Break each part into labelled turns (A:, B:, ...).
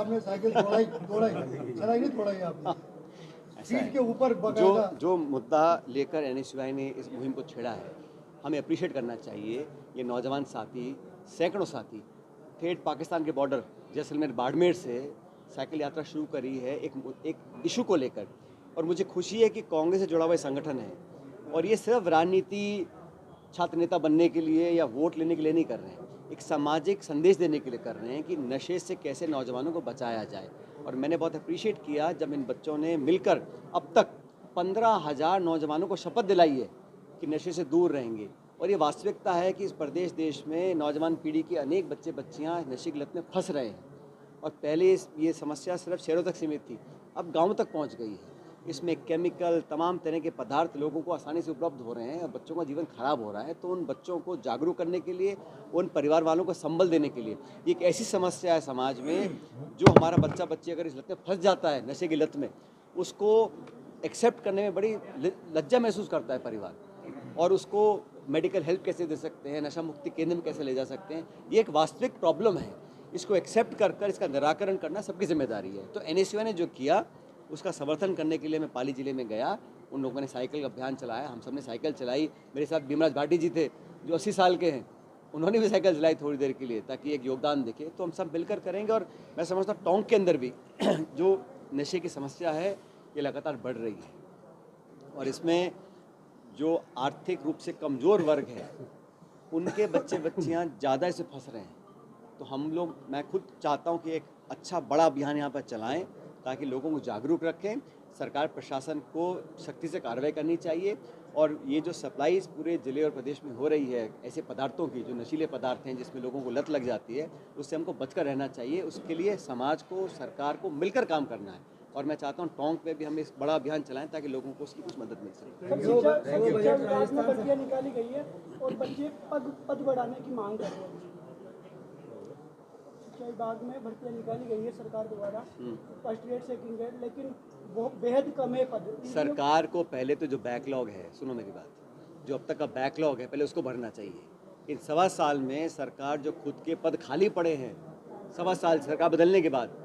A: आपने साइकिल चलाई नहीं थोड़ा आपने सीट के ऊपर
B: जो मुद्दा लेकर एनएसयूआई ने इस मुहिम को छेड़ा है, हमें अप्रिशिएट करना चाहिए। ये नौजवान साथी, सैकड़ों साथी ठेठ पाकिस्तान के बॉर्डर जैसलमेर बाड़मेर से साइकिल यात्रा शुरू करी है एक इशू को लेकर। और मुझे खुशी है कि कांग्रेस से जुड़ा हुआ संगठन है और ये सिर्फ राजनीति छात्र नेता बनने के लिए या वोट लेने के लिए नहीं कर रहे हैं, एक सामाजिक संदेश देने के लिए कर रहे हैं कि नशे से कैसे नौजवानों को बचाया जाए। और मैंने बहुत अप्रिशिएट किया जब इन बच्चों ने मिलकर अब तक 15,000 नौजवानों को शपथ दिलाई है कि नशे से दूर रहेंगे। और ये वास्तविकता है कि इस प्रदेश देश में नौजवान पीढ़ी के अनेक बच्चे बच्चियाँ नशे की लत में फंस रहे हैं। और पहले ये समस्या सिर्फ शहरों तक सीमित थी, अब गाँव तक पहुँच गई है। इसमें केमिकल तमाम तरह के पदार्थ लोगों को आसानी से उपलब्ध हो रहे हैं और बच्चों का जीवन खराब हो रहा है। तो उन बच्चों को जागरूक करने के लिए, उन परिवार वालों को संबल देने के लिए, एक ऐसी समस्या है समाज में, जो हमारा बच्चा बच्ची अगर इस लत में फंस जाता है, नशे की लत में, उसको एक्सेप्ट करने में बड़ी लज्जा महसूस करता है परिवार। और उसको मेडिकल हेल्प कैसे दे सकते हैं, नशा मुक्ति केंद्र में कैसे ले जा सकते हैं, ये एक वास्तविक प्रॉब्लम है। इसको एक्सेप्ट कर इसका निराकरण करना सबकी जिम्मेदारी है। तो एनएसयूआई ने जो किया उसका समर्थन करने के लिए मैं पाली ज़िले में गया। उन लोगों ने साइकिल अभियान चलाया, हम सब ने साइकिल चलाई। मेरे साथ भीमराज भाटी जी थे जो 80 साल के हैं, उन्होंने भी साइकिल चलाई थोड़ी देर के लिए ताकि एक योगदान दिखे। तो हम सब मिलकर करेंगे। और मैं समझता हूँ टोंक के अंदर भी जो नशे की समस्या है ये लगातार बढ़ रही है और इसमें जो आर्थिक रूप से कमज़ोर वर्ग है उनके बच्चे बच्चियाँ ज़्यादा इसे फंस रहे हैं। तो हम लोग, मैं खुद चाहता हूँ कि एक अच्छा बड़ा अभियान यहाँ पर चलाएं ताकि लोगों को जागरूक रखें। सरकार प्रशासन को सख्ती से कार्रवाई करनी चाहिए और ये जो सप्लाई पूरे ज़िले और प्रदेश में हो रही है ऐसे पदार्थों की, जो नशीले पदार्थ हैं जिसमें लोगों को लत लग जाती है, उससे हमको बचकर रहना चाहिए। उसके लिए समाज को, सरकार को मिलकर काम करना है। और मैं चाहता हूँ टोंक में भी हम इस बड़ा अभियान चलाएं ताकि लोगों को उसकी कुछ मदद मिल सके।
C: शिक्षा विभाग में भर्तियां निकाली गई है और बच्चे पद बढ़ाने की मांग कर रहे हैं। शिक्षा विभाग में भर्तियां निकाली गई है सरकार द्वारा, फर्स्ट ग्रेड, सेकंड ग्रेड, लेकिन वो बेहद कम है पद।
B: सरकार को पहले तो जो बैकलॉग है, सुनो मेरी बात, जो अब तक का बैकलॉग है पहले उसको भरना चाहिए। इन 1.25 साल में सरकार जो खुद के पद खाली पड़े हैं, 1.25 साल सरकार बदलने के बाद,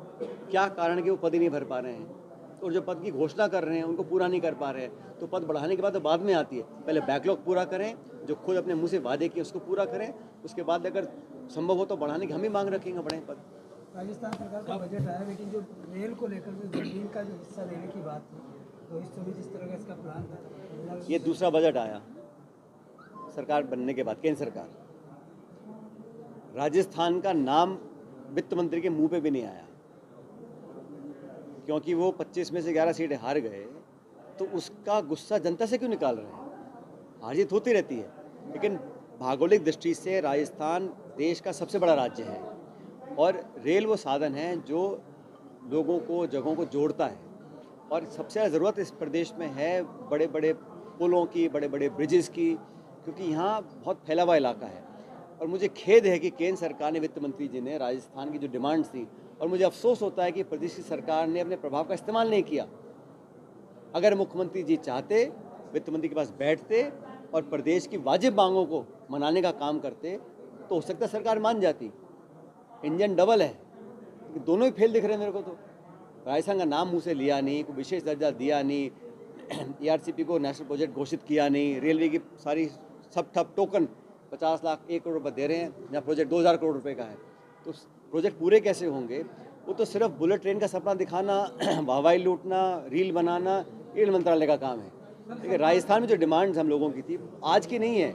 B: क्या कारण कि वो पद ही नहीं भर पा रहे हैं। और जो पद की घोषणा कर रहे हैं उनको पूरा नहीं कर पा रहे हैं। तो पद बढ़ाने के बाद तो बाद में आती है, पहले बैकलॉग पूरा करें, जो खुद अपने मुंह से वादे किए उसको पूरा करें, उसके बाद अगर संभव हो तो बढ़ाने की हम ही मांग रखेंगे बड़े पद।
D: राजस्थान सरकार का बजट आया, लेकिन जो रेल को लेकर जो जमीन का जो हिस्सा देने की बात थी, तो इस समय जिस तरह का इसका प्लान था,
B: ये दूसरा बजट आया सरकार बनने के बाद, केंद्र सरकार। राजस्थान का नाम वित्त मंत्री के मुंह पे भी नहीं आया क्योंकि वो 25 में से 11 सीटें हार गए। तो उसका गुस्सा जनता से क्यों निकाल रहे हैं? हार जीत होती रहती है, लेकिन भौगोलिक दृष्टि से राजस्थान देश का सबसे बड़ा राज्य है और रेल वो साधन है जो लोगों को, जगहों को जोड़ता है। और सबसे ज़्यादा ज़रूरत इस प्रदेश में है बड़े बड़े पुलों की, बड़े बड़े ब्रिजेस की, क्योंकि यहाँ बहुत फैला हुआ इलाका है। और मुझे खेद है कि केंद्र सरकार ने, वित्त मंत्री जी ने राजस्थान की जो डिमांड्स थी, और मुझे अफसोस होता है कि प्रदेश की सरकार ने अपने प्रभाव का इस्तेमाल नहीं किया। अगर मुख्यमंत्री जी चाहते, वित्त मंत्री के पास बैठते और प्रदेश की वाजिब मांगों को मनाने का काम करते तो हो सकता है सरकार मान जाती। इंजन डबल है, दोनों ही फेल दिख रहे हैं मेरे को। तो राजस्थान का नाम मुँह से लिया नहीं, कोई विशेष दर्जा दिया नहीं, एआरसीपी को नेशनल प्रोजेक्ट घोषित किया नहीं, रेलवे की सारी सब ठप, टोकन 50 लाख 1 करोड़ रुपये दे रहे हैं जहाँ प्रोजेक्ट 2000 करोड़ रुपये का है। तो प्रोजेक्ट पूरे कैसे होंगे? वो तो सिर्फ बुलेट ट्रेन का सपना दिखाना, हवाई लूटना, रील बनाना, रेल मंत्रालय का काम है। लेकिन राजस्थान में जो डिमांड्स हम लोगों की थी, आज की नहीं है,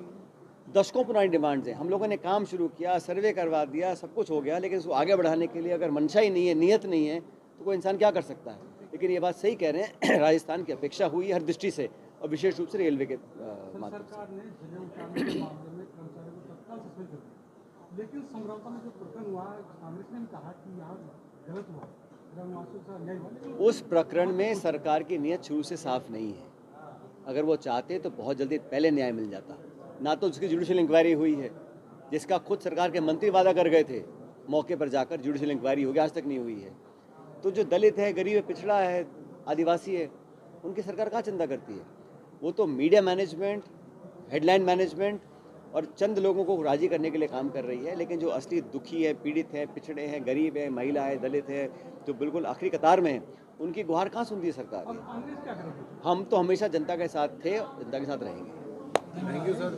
B: दशकों पुरानी डिमांड्स हैं। हम लोगों ने काम शुरू किया, सर्वे करवा दिया, सब कुछ हो गया, लेकिन उसको आगे बढ़ाने के लिए अगर मंशा ही नहीं है, नियत नहीं है, तो कोई इंसान क्या कर सकता है? लेकिन ये बात सही कह रहे हैं, राजस्थान की अपेक्षा हुई हर दृष्टि से और विशेष रूप से रेलवे के माध्यम से।
E: लेकिन समझौता में जो प्रकरण हुआ, कांग्रेस ने कहा कि यहाँ गलत हुआ।
B: उस प्रकरण में सरकार की नीयत शुरू से साफ नहीं है। अगर वो चाहते तो बहुत जल्दी पहले न्याय मिल जाता। ना तो उसकी जुडिशियल इंक्वायरी हुई है, जिसका खुद सरकार के मंत्री वादा कर गए थे, मौके पर जाकर जुडिशियल इंक्वायरी होगी, आज तक नहीं हुई है। तो जो दलित है, गरीब है, पिछड़ा है, आदिवासी है, उनकी सरकार कहाँ चिंता करती है? वो तो मीडिया मैनेजमेंट, हेडलाइन मैनेजमेंट और चंद लोगों को राजी करने के लिए काम कर रही है, लेकिन जो असली दुखी है, पीड़ित है, पिछड़े हैं, गरीब है, महिला है, दलित है, जो बिल्कुल आखिरी कतार में है, उनकी गुहार कहाँ सुनती है सरकार?
E: कांग्रेस क्या करेगी?
B: हम तो हमेशा जनता के साथ थे, जनता के साथ रहेंगे।
A: Thank you sir.